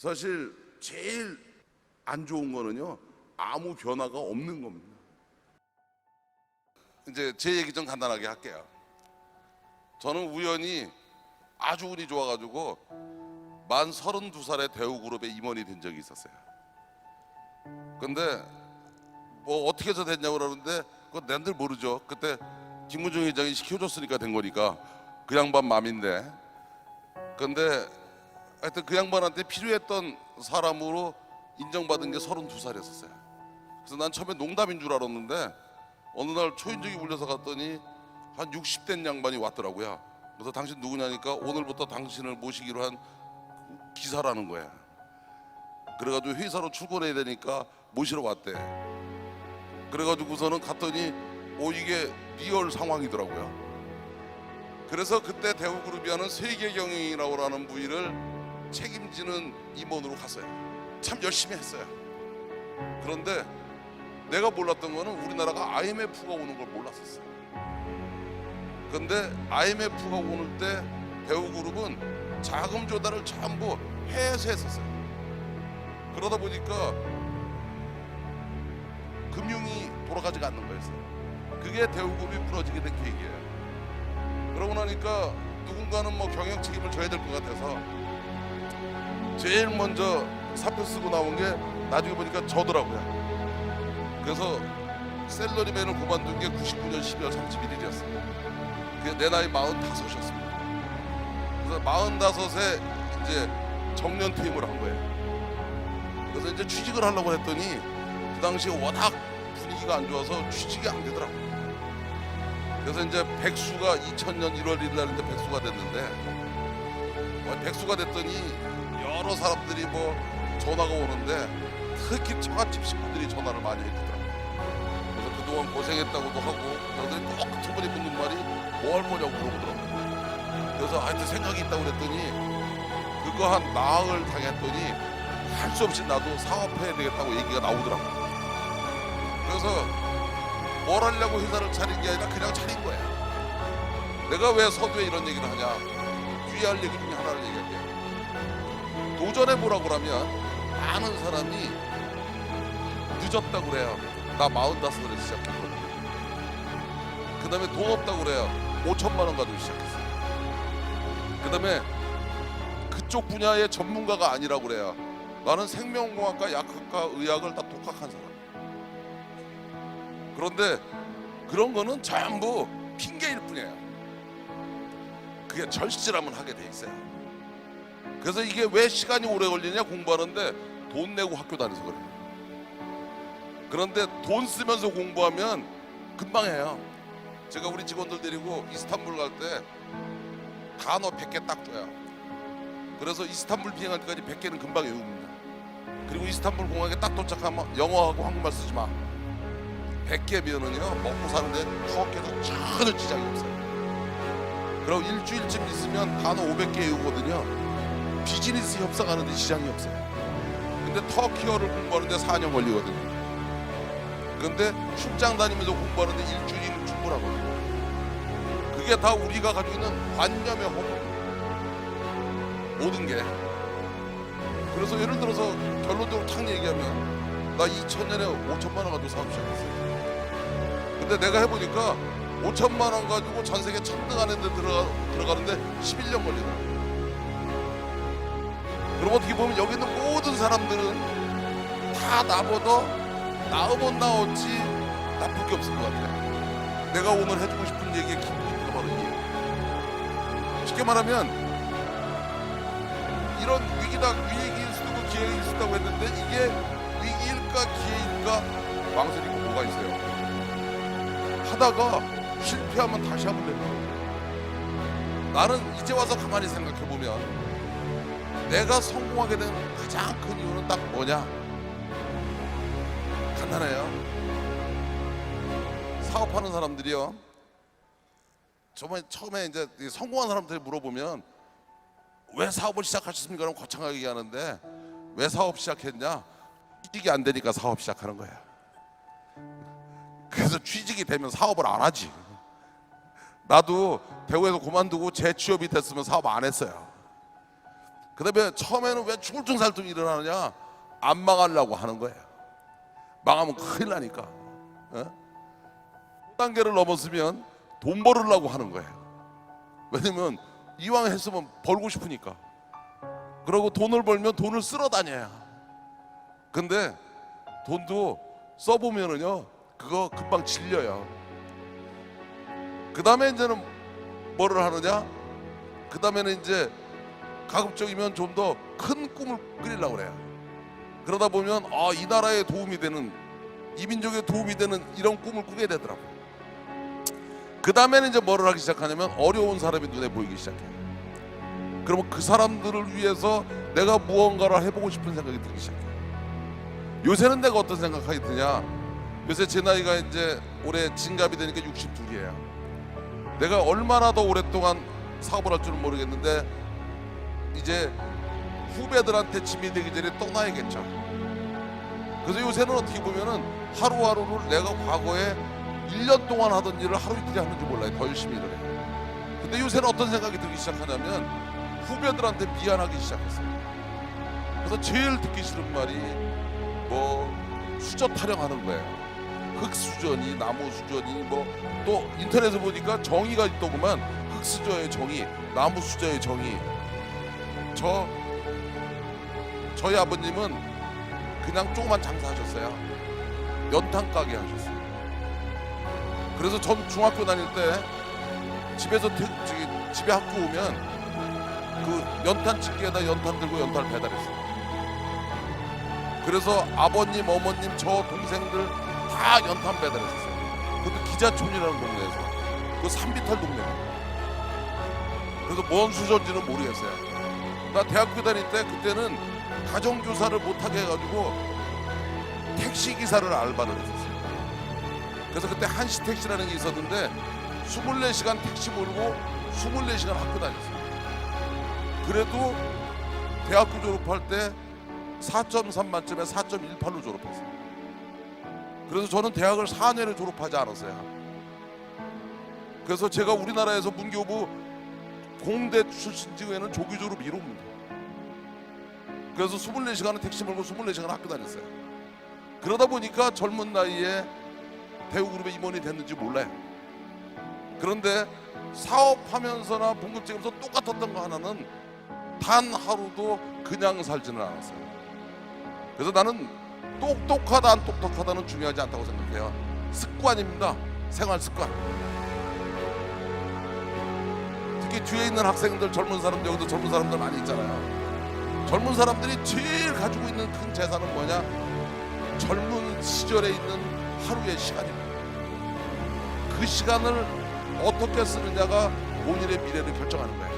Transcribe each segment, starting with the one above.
사실 제일 안 좋은 거는요, 아무 변화가 없는 겁니다. 이제 제 얘기 좀 간단하게 할게요. 저는 우연히 아주 운이 좋아가지고 만 32살에 대우그룹에 임원이 된 적이 있었어요. 근데 뭐 어떻게 해서 됐냐고 그러는데 그건 낸들 모르죠. 그때 김문중 회장이 시켜줬으니까 된 거니까 그 양반 맘인데. 근데 하여튼 그 양반한테 필요했던 사람으로 인정받은 게 32살이었어요. 그래서 난 처음에 농담인 줄 알았는데 어느 날 초인종이 울려서 갔더니 한 60된 양반이 왔더라고요. 그래서 당신 누구냐니까 오늘부터 당신을 모시기로 한 기사라는 거야. 그래가지고 회사로 출근해야 되니까 모시러 왔대. 그래가지고서는 갔더니 이게 리얼 상황이더라고요. 그래서 그때 대우그룹이 하는 세계경영이라고 하는 부위를 책임지는 임원으로 갔어요. 참 열심히 했어요. 그런데 내가 몰랐던 거는 우리나라가 IMF가 오는 걸 몰랐었어요. 근데 IMF가 오는 때 대우그룹은 자금 조달을 전부 해외에서 했었어요. 그러다 보니까 금융이 돌아가지가 않는 거였어요. 그게 대우그룹이 무너지게 된 계기예요. 그러고 나니까 누군가는 뭐 경영 책임을 져야 될 것 같아서 제일 먼저 사표 쓰고 나온 게 나중에 보니까 저더라고요. 그래서 셀러리맨을 그만둔 게 99년 12월 31일이었어요. 그게 내 나이 45이었습니다. 그래서 45에 이제 정년 퇴임을 한 거예요. 그래서 이제 취직을 하려고 했더니 그 당시에 워낙 분위기가 안 좋아서 취직이 안 되더라고요. 그래서 이제 백수가 2000년 1월 1일 날 이제 백수가 됐는데 백수가 됐더니 여러 사람들이 뭐 전화가 오는데 특히 처갓집 식구들이 전화를 많이 해주더라고요. 그래서 그동안 고생했다고도 하고 그러더니 꼭 끝부분에 묻는 말이 뭐 할 거냐고 물어보더라고요. 그래서 하여튼 생각이 있다고 그랬더니 그거 한 나흘 당했더니 할 수 없이 나도 사업해야 되겠다고 얘기가 나오더라고요. 그래서 뭘 하려고 회사를 차린 게 아니라 그냥 차린 거야. 내가 왜 서두에 이런 얘기를 하냐, 유의할 얘기 중에 하나를 얘기할게요. 도전해보라고 그러면 많은 사람이 늦었다고 그래요. 나 45살에 시작했거든. 그 다음에 돈 없다고 그래요. 5천만 원 가지고 시작했어요. 그 다음에 그쪽 분야의 전문가가 아니라고 그래요. 나는 생명공학과, 약학과, 의학을 다 독학한 사람. 그런데 그런 거는 전부 핑계일 뿐이에요. 그게 절실하면 하게 돼 있어요. 그래서 이게 왜 시간이 오래 걸리냐, 공부하는데 돈 내고 학교 다녀서 그래요. 그런데 돈 쓰면서 공부하면 금방 해요. 제가 우리 직원들 데리고 이스탄불 갈 때 단어 100개 딱 줘요. 그래서 이스탄불 비행할 때까지 100개는 금방 외웁니다. 그리고 이스탄불 공항에 딱 도착하면 영어하고 한국말 쓰지 마. 100개면은요 먹고 사는데 터키에서 전혀 지장이 없어요. 그리고 일주일쯤 있으면 단어 500개 외우거든요. 비즈니스 협상하는데 지장이 없어요. 근데 터키어를 공부하는데 4년 걸리거든요. 근데 출장 다니면서 공부하는데 일주일이면 충분하거든요. 그게 다 우리가 가지고 있는 관념의 허물, 모든 게. 그래서 예를 들어서 결론적으로 탁 얘기하면 나 2000년에 5천만 원 가지고 사업 시작했어요. 근데 내가 해보니까 5천만 원 가지고 전 세계 천등 안에 들어가는데 11년 걸리더라고요. 그럼 어떻게 보면 여기 있는 모든 사람들은 다 나보다 나으면 나었지 나쁠 게 없을 것 같아요. 내가 오늘 해주고 싶은 얘기의 기본이 바로 이게. 쉽게 말하면 이런 위기다, 위기일 수도 있고 기회일 수도 있다고 했는데 이게 위기일까 기회일까 망설이고 뭐가 있어요. 하다가 실패하면 다시 하면 되는 거예요. 나는 이제 와서 가만히 생각해보면 내가 성공하게 된 가장 큰 이유는 딱 뭐냐? 간단해요. 사업하는 사람들이요, 처음에 이제 성공한 사람들 물어보면 왜 사업을 시작하셨습니까? 그럼 거창하게 얘기하는데 왜 사업 시작했냐? 취직이 안 되니까 사업 시작하는 거야. 그래서 취직이 되면 사업을 안 하지. 나도 대구에서 그만두고 재취업이 됐으면 사업 안 했어요. 그다음에 처음에는 왜 충울증살tum 일어나느냐? 안 망하려고 하는 거예요. 망하면 큰일 나니까. 단계를 넘었으면 돈 벌으려고 하는 거예요. 왜냐면 이왕 했으면 벌고 싶으니까. 그러고 돈을 벌면 돈을 쓸어 다녀야. 근데 돈도 써보면은요, 그거 금방 질려요. 그 다음에 이제는 뭐를 하느냐? 그 다음에는 이제 가급적이면 좀 더 큰 꿈을 꾸리려고 그래요. 그러다 보면 이 나라에 도움이 되는, 이 민족에 도움이 되는 이런 꿈을 꾸게 되더라고요. 그 다음에는 이제 뭐를 하기 시작하냐면 어려운 사람이 눈에 보이기 시작해요. 그러면 그 사람들을 위해서 내가 무언가를 해보고 싶은 생각이 들기 시작해요. 요새는 내가 어떤 생각하게 드냐? 요새 제 나이가 이제 올해 진갑이 되니까 62이에요. 내가 얼마나 더 오랫동안 사업을 할 줄은 모르겠는데 이제 후배들한테 짐이 되기 전에 떠나야겠죠. 그래서 요새는 어떻게 보면은 하루하루를 내가 과거에 1년 동안 하던 일을 하루 이틀에 하는지 몰라요. 더 열심히 일을 해요. 근데 요새는 어떤 생각이 들기 시작하냐면 후배들한테 미안하기 시작했어요. 그래서 제일 듣기 싫은 말이 뭐 수저 타령하는 거예요. 흙수저니 나무수저니 뭐 또 인터넷에 보니까 정의가 있더구만. 흙수저의 정의, 나무수저의 정의. 저희 아버님은 그냥 조그만 장사하셨어요. 연탄 가게 하셨어요. 그래서 전 중학교 다닐 때 집에서 집에 학교 오면 그 연탄 집게에다 연탄 들고 연탄을 배달했어요. 그래서 아버님, 어머님, 저 동생들 다 연탄 배달했었어요. 그것도 기자촌이라는 동네에서. 그 산비탈 동네예요. 그래서 뭔 수저인지는 모르겠어요. 나 대학교 다닐 때 그때는 가정교사를 못하게 해가지고 택시기사를 알바를 했었어요. 그래서 그때 한시택시라는 게 있었는데 24시간 택시 몰고 24시간 학교 다녔어요. 그래도 대학교 졸업할 때 4.3 만점에 4.18로 졸업했어요. 그래서 저는 대학을 4년에 졸업하지 않았어요. 그래서 제가 우리나라에서 문교부 공대 출신 중에는 조기 졸업 1호입니다. 그래서 24시간은 택시 몰고 24시간 학교 다녔어요. 그러다 보니까 젊은 나이에 대우그룹에 임원이 됐는지 몰라요. 그런데 사업하면서나 봉급제하면서 똑같았던 거 하나는 단 하루도 그냥 살지는 않았어요. 그래서 나는 똑똑하다 안 똑똑하다는 중요하지 않다고 생각해요. 습관입니다. 생활 습관. 특히 뒤에 있는 학생들, 젊은 사람들, 여기도 젊은 사람들 많이 있잖아요. 젊은 사람들이 제일 가지고 있는 큰 재산은 뭐냐? 젊은 시절에 있는 하루의 시간입니다. 그 시간을 어떻게 쓰느냐가 본인의 미래를 결정하는 거예요.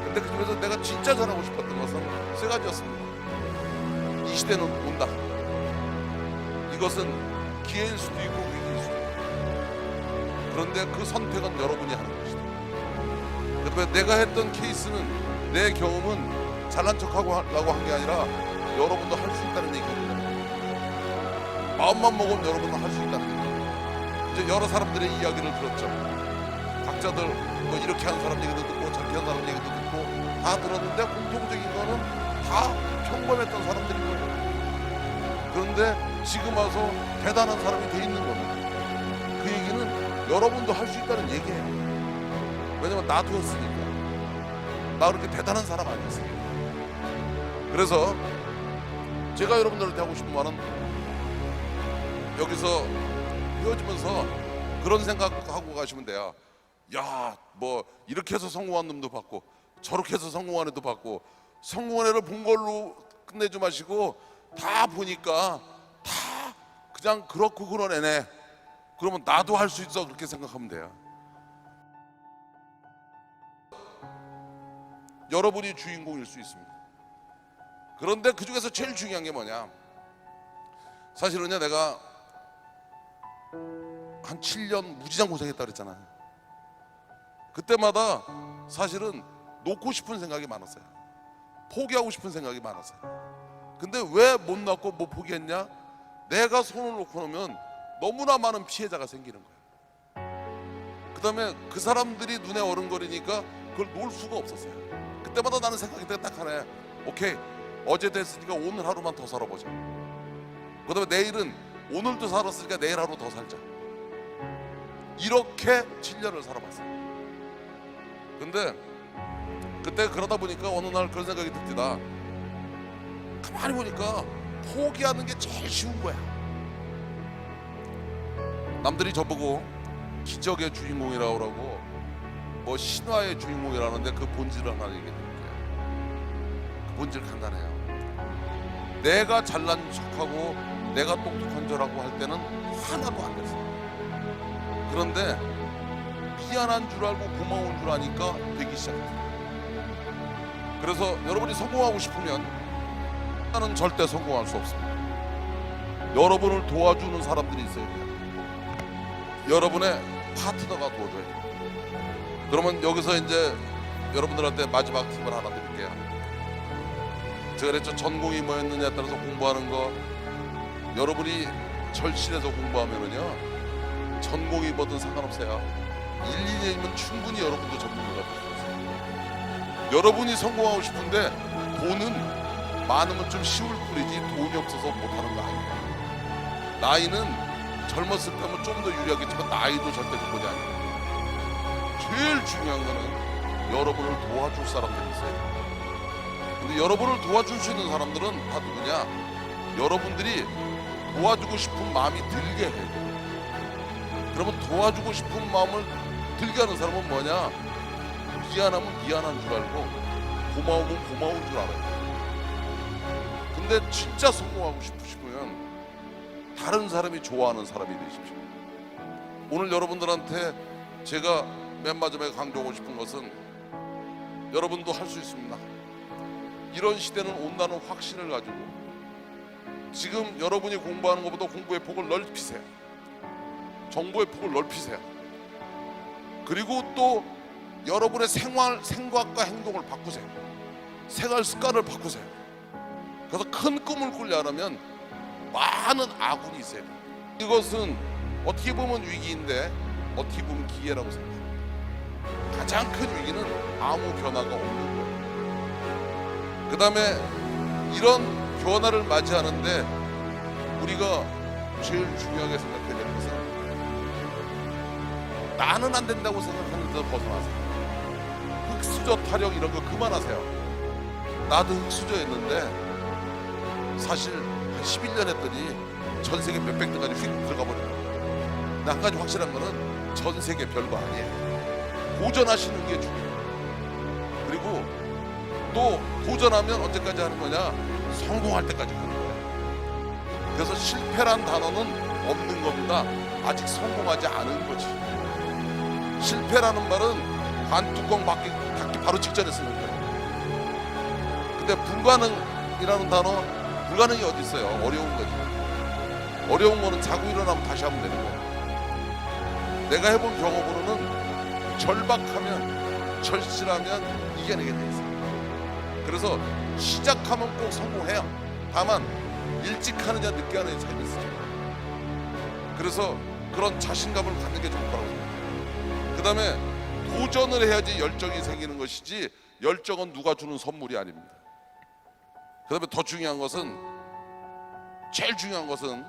근데 그중에서 내가 진짜 잘하고 싶었던 것은 세 가지였습니다. 이 시대는 온다. 이것은 기회일 수도 있고 위기일 수도 있고. 그런데 그 선택은 여러분이 하는 것이다. 그래서 내가 했던 케이스는, 내 경험은 잘난 척하고 하려고 한 게 아니라 여러분도 할 수 있다는 얘기입니다. 마음만 먹으면 여러분도 할 수 있다는 얘기입니다. 이제 여러 사람들의 이야기를 들었죠. 각자들 뭐 이렇게 하는 사람 얘기도 듣고 저렇게 하는 사람 얘기도 듣고 다 들었는데 공통적인 거는 다 평범했던 사람들인 거예요. 그런데 지금 와서 대단한 사람이 돼 있는 겁니다. 그 얘기는 여러분도 할 수 있다는 얘기예요. 왜냐면 나도 했으니까. 나 그렇게 대단한 사람 아니었으니까. 그래서 제가 여러분들한테 하고 싶은 말은, 여기서 헤어지면서 그런 생각하고 가시면 돼요. 야, 뭐 이렇게 해서 성공한 놈도 받고 저렇게 해서 성공한 애도 받고, 성공한 애를 본 걸로 끝내지 마시고 다 보니까 다 그냥 그렇고 그런 애네. 그러면 나도 할 수 있어, 그렇게 생각하면 돼요. 여러분이 주인공일 수 있습니다. 그런데 그 중에서 제일 중요한 게 뭐냐? 사실은요, 내가 한 7년 무지장 고생했다 그랬잖아요. 그때마다 사실은 놓고 싶은 생각이 많았어요. 포기하고 싶은 생각이 많았어요. 근데 왜 못 놓고 못 포기했냐? 내가 손을 놓고 놓으면 너무나 많은 피해자가 생기는 거예요. 그 다음에 그 사람들이 눈에 어른거리니까 그걸 놓을 수가 없었어요. 그때마다 나는 생각이 딱 하네. 오케이, 어제 됐으니까 오늘 하루만 더 살아보자. 그 다음에 내일은 오늘도 살았으니까 내일 하루 더 살자. 이렇게 7년을 살아봤어요. 근데 그때 그러다 보니까 어느 날 그런 생각이 듭니다. 가만히 보니까 포기하는 게 제일 쉬운 거야. 남들이 저보고 기적의 주인공이라고 그러고 뭐 신화의 주인공이라는데 그 본질을 하나 얘기해 드릴게요. 그 본질 간단해요. 내가 잘난 척하고 내가 똑똑한 줄하고 할 때는 하나도 안 됐어요. 그런데 미안한 줄 알고 고마운 줄 아니까 되기 시작했어요. 그래서 여러분이 성공하고 싶으면 나는 절대 성공할 수 없습니다. 여러분을 도와주는 사람들이 있어야 돼요. 여러분의 파트너가 도와줘야 돼요. 그러면 여기서 이제 여러분들한테 마지막 팁을 하나 드릴게요. 제가 그랬죠. 전공이 뭐였느냐에 따라서 공부하는 거, 여러분이 절실해서 공부하면은요 전공이 뭐든 상관없어요. 1, 2년이면 충분히 여러분도 전문가가 될 수 있어요. 여러분이 성공하고 싶은데 돈은 많으면 좀 쉬울 뿐이지 돈이 없어서 못하는 거 아니에요. 나이는 젊었을 때면 좀 더 유리하겠지만 나이도 절대 조건이 아니에요. 제일 중요한 거는 여러분을 도와줄 사람들이 있어야 돼요. 근데 여러분을 도와줄 수 있는 사람들은 다 누구냐? 여러분들이 도와주고 싶은 마음이 들게 해야 돼요. 그러면 도와주고 싶은 마음을 들게 하는 사람은 뭐냐? 미안하면 미안한 줄 알고 고마우면 고마운 줄 알아요. 근데 진짜 성공하고 싶으시면 다른 사람이 좋아하는 사람이 되십시오. 오늘 여러분들한테 제가 맨 마지막에 강조하고 싶은 것은 여러분도 할 수 있습니다. 이런 시대는 온다는 확신을 가지고 지금 여러분이 공부하는 것보다 공부의 폭을 넓히세요. 정보의 폭을 넓히세요. 그리고 또 여러분의 생각과 행동을 바꾸세요. 생활 습관을 바꾸세요. 그래서 큰 꿈을 꾸려면 많은 아군이 있어야 돼요. 이것은 어떻게 보면 위기인데 어떻게 보면 기회라고 생각합니다. 가장 큰 위기는 아무 변화가 없는 거예요. 그 다음에 이런 변화를 맞이하는데 우리가 제일 중요하게 생각해야 되는 것은 나는 안 된다고 생각하는 데서 벗어나세요. 흑수저 타령 이런 거 그만하세요. 나도 흑수저였는데 사실 한 11년 했더니 전 세계 몇백 등까지 휙 들어가 버려요. 근데 한 가지 확실한 거는 전 세계 별거 아니에요. 도전하시는 게 중요해요. 그리고 또 도전하면 언제까지 하는 거냐? 성공할 때까지 하는 거예요. 그래서 실패란 단어는 없는 겁니다. 아직 성공하지 않은 거지. 실패라는 말은 관뚜껑 닫기 바로 직전에 쓰는 거예요. 근데 불가능이라는 단어, 불가능이 어디 있어요? 어려운 거지. 어려운 거는 자고 일어나면 다시 하면 되는 거예요. 내가 해본 경험으로는 절박하면 절실하면 이겨내게 돼 있어요. 그래서 시작하면 꼭 성공해요. 다만 일찍 하느냐 늦게 하느냐 차이가 있어요. 그래서 그런 자신감을 갖는 게 좋을 거라고 생각해요. 그 다음에 도전을 해야지 열정이 생기는 것이지 열정은 누가 주는 선물이 아닙니다. 그 다음에 더 중요한 것은, 제일 중요한 것은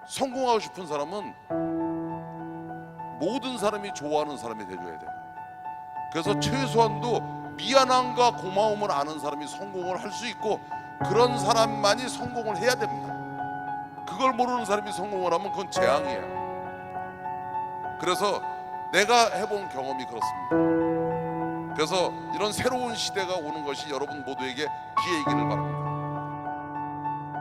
성공하고 싶은 사람은 모든 사람이 좋아하는 사람이 돼줘야 돼요. 그래서 최소한도 미안함과 고마움을 아는 사람이 성공을 할 수 있고 그런 사람만이 성공을 해야 됩니다. 그걸 모르는 사람이 성공을 하면 그건 재앙이에요. 그래서 내가 해본 경험이 그렇습니다. 그래서 이런 새로운 시대가 오는 것이 여러분 모두에게 기회이기를 바랍니다.